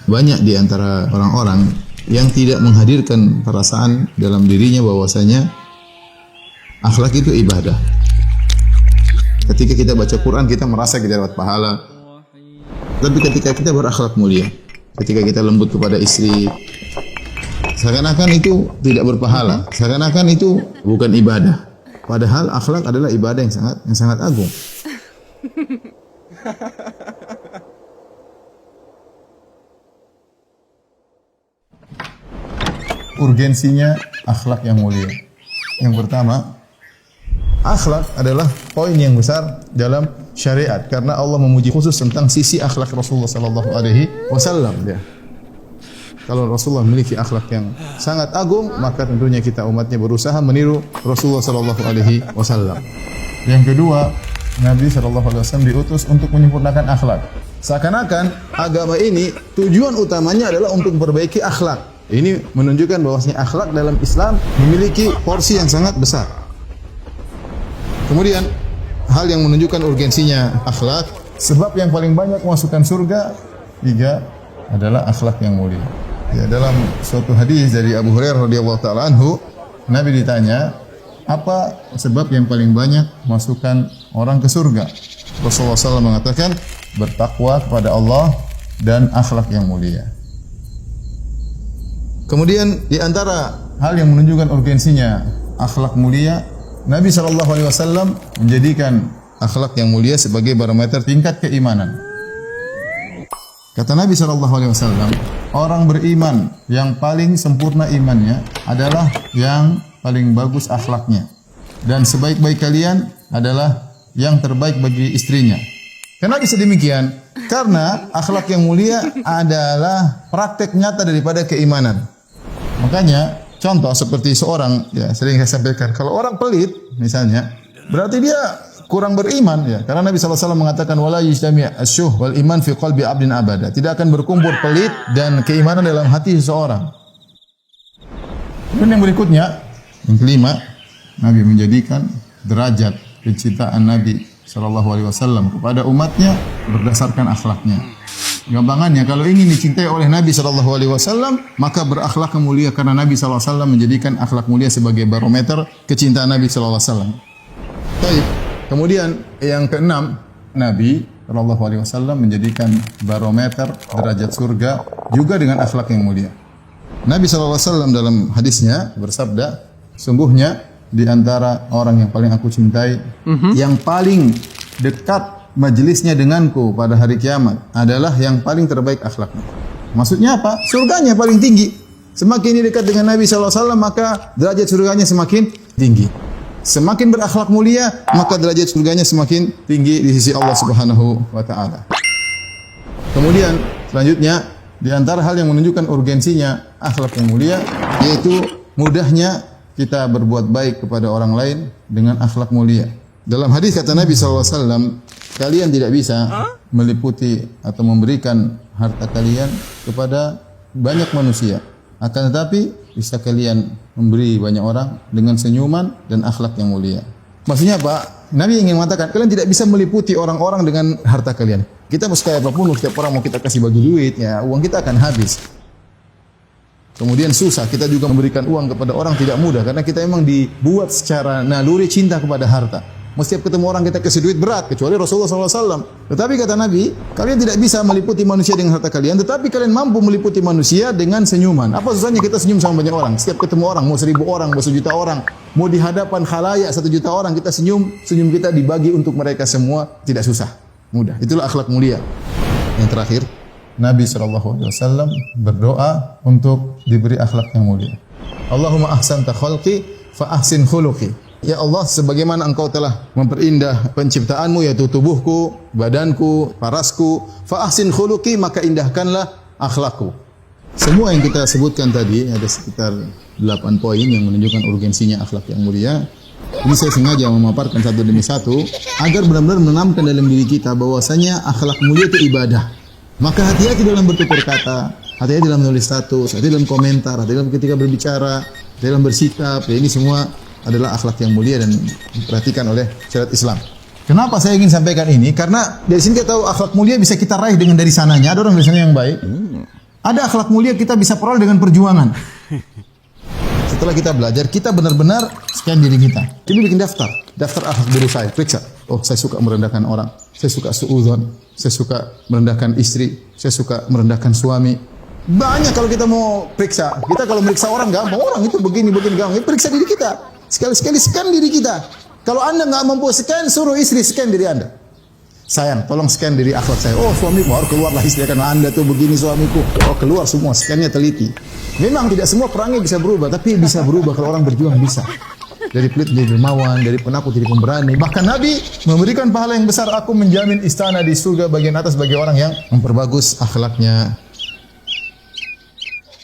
banyak di antara orang-orang yang tidak menghadirkan perasaan dalam dirinya bahwasanya akhlak itu ibadah. Ketika kita baca Quran, kita merasa kita dapat pahala. Tapi ketika kita berakhlak mulia, ketika kita lembut kepada istri, seakan-akan itu tidak berpahala, seakan-akan itu bukan ibadah. Padahal akhlak adalah ibadah yang sangat agung. Urgensinya akhlak yang mulia. Yang pertama, akhlak adalah poin yang besar dalam syariat karena Allah memuji khusus tentang sisi akhlak Rasulullah sallallahu alaihi wasallam ya. Kalau Rasulullah memiliki akhlak yang sangat agung, maka tentunya kita umatnya berusaha meniru Rasulullah sallallahu alaihi wasallam. Yang kedua, Nabi sallallahu alaihi wasallam diutus untuk menyempurnakan akhlak. Seakan-akan agama ini tujuan utamanya adalah untuk memperbaiki akhlak. Ini menunjukkan bahwasanya akhlak dalam Islam memiliki porsi yang sangat besar. Kemudian hal yang menunjukkan urgensinya akhlak, sebab yang paling banyak memasukkan surga tiga adalah akhlak yang mulia. Ya, dalam suatu hadis dari Abu Hurairah radhiyallahu taala anhu, Nabi ditanya, apa sebab yang paling banyak memasukkan orang ke surga? Rasulullah SAW mengatakan, bertakwa kepada Allah dan akhlak yang mulia. Kemudian di antara hal yang menunjukkan urgensinya akhlak mulia, Nabi SAW menjadikan akhlak yang mulia sebagai barometer tingkat keimanan. Kata Nabi SAW, orang beriman yang paling sempurna imannya adalah yang paling bagus akhlaknya. Dan sebaik-baik kalian adalah yang terbaik bagi istrinya. Kenapa bisa demikian? Karena akhlak yang mulia adalah praktek nyata daripada keimanan. Makanya contoh seperti seorang, ya sering saya sampaikan, kalau orang pelit misalnya, berarti dia kurang beriman ya. Karena Nabi SAW mengatakan wala yujtami' asyuh wal iman fi qalbi 'abdin abada. Tidak akan berkumpul pelit dan keimanan dalam hati seseorang. Dan yang berikutnya, yang kelima, Nabi menjadikan derajat kecintaan Nabi SAW kepada umatnya berdasarkan akhlaknya. Gampangannya, kalau ingin dicintai oleh Nabi SAW, maka berakhlak mulia karena Nabi SAW menjadikan akhlak mulia sebagai barometer kecintaan Nabi SAW. Baik. Kemudian yang keenam, Nabi SAW menjadikan barometer derajat surga juga dengan akhlak yang mulia. Nabi SAW dalam hadisnya bersabda, sungguhnya di antara orang yang paling aku cintai, yang paling dekat majelisnya denganku pada hari kiamat adalah yang paling terbaik akhlaknya. Maksudnya apa? Surganya paling tinggi. Semakin dekat dengan Nabi SAW, maka derajat surganya semakin tinggi. Semakin berakhlak mulia, maka derajat surganya semakin tinggi di sisi Allah Subhanahu wa taala. Kemudian selanjutnya, di antara hal yang menunjukkan urgensinya akhlak yang mulia, yaitu mudahnya kita berbuat baik kepada orang lain dengan akhlak mulia. Dalam hadis kata Nabi SAW, kalian tidak bisa meliputi atau memberikan harta kalian kepada banyak manusia. Akan tetapi bisa kalian memberi banyak orang dengan senyuman dan akhlak yang mulia. Maksudnya apa? Nabi ingin mengatakan kalian tidak bisa meliputi orang-orang dengan harta kalian. Kita mau sekaya apapun, setiap orang mau kita kasih bagi duit, ya uang kita akan habis. Kemudian susah, kita juga memberikan uang kepada orang tidak mudah karena kita memang dibuat secara naluri cinta kepada harta. Setiap ketemu orang kita kasih duit berat, kecuali Rasulullah SAW. Tetapi kata Nabi, kalian tidak bisa meliputi manusia dengan harta kalian, tetapi kalian mampu meliputi manusia dengan senyuman. Apa susahnya kita senyum sama banyak orang? Setiap ketemu orang, mau 1000 orang, mau 1 juta orang, mau di hadapan khalayak 1 juta orang, kita senyum, senyum kita dibagi untuk mereka semua, tidak susah, mudah. Itulah akhlak mulia. Yang terakhir, Nabi SAW berdoa untuk diberi akhlak yang mulia. Allahumma ahsanta khalqi fa ahsin khuluqi. Ya Allah, sebagaimana Engkau telah memperindah penciptaanmu, yaitu tubuhku, badanku, parasku, fa ahsin khuluqi, maka indahkanlah akhlakku. Semua yang kita sebutkan tadi, ada sekitar 8 poin yang menunjukkan urgensinya akhlak yang mulia. Ini saya sengaja memaparkan satu demi satu, agar benar-benar menanamkan dalam diri kita bahwasanya akhlak mulia itu ibadah. Maka hati-hati dalam bertutur kata, hati-hati dalam menulis status, hati-hati dalam komentar, hati-hati dalam ketika berbicara, hati-hati dalam bersikap. Ya, ini semua adalah akhlak yang mulia dan diperhatikan oleh syariat Islam. Kenapa saya ingin sampaikan ini? Karena dari sini kita tahu akhlak mulia bisa kita raih dengan dari sananya. Ada orang dari sana yang baik, Ada akhlak mulia kita bisa peroleh dengan perjuangan. Setelah kita belajar, kita benar-benar scan diri kita. Coba bikin daftar akhlak diri saya, periksa. Oh, saya suka merendahkan orang, saya suka suudzon, saya suka merendahkan istri, saya suka merendahkan suami. Banyak kalau kita mau periksa. Kita kalau meriksa orang gampang, orang itu begini gampang. Periksa diri kita. Sekali-sekali scan diri kita. Kalau Anda nggak mampu scan, suruh istri scan diri Anda. Sayang, tolong scan diri akhlak saya. Oh, suamiku, baru keluarlah istri, karena Anda tuh begini suamiku. Oh, keluar semua, scannya teliti. Memang tidak semua perangai bisa berubah, tapi bisa berubah kalau orang berjuang bisa. Dari pelit jadi dermawan, dari penakut jadi pemberani. Bahkan Nabi memberikan pahala yang besar. Aku menjamin istana di surga bagian atas bagi orang yang memperbagus akhlaknya.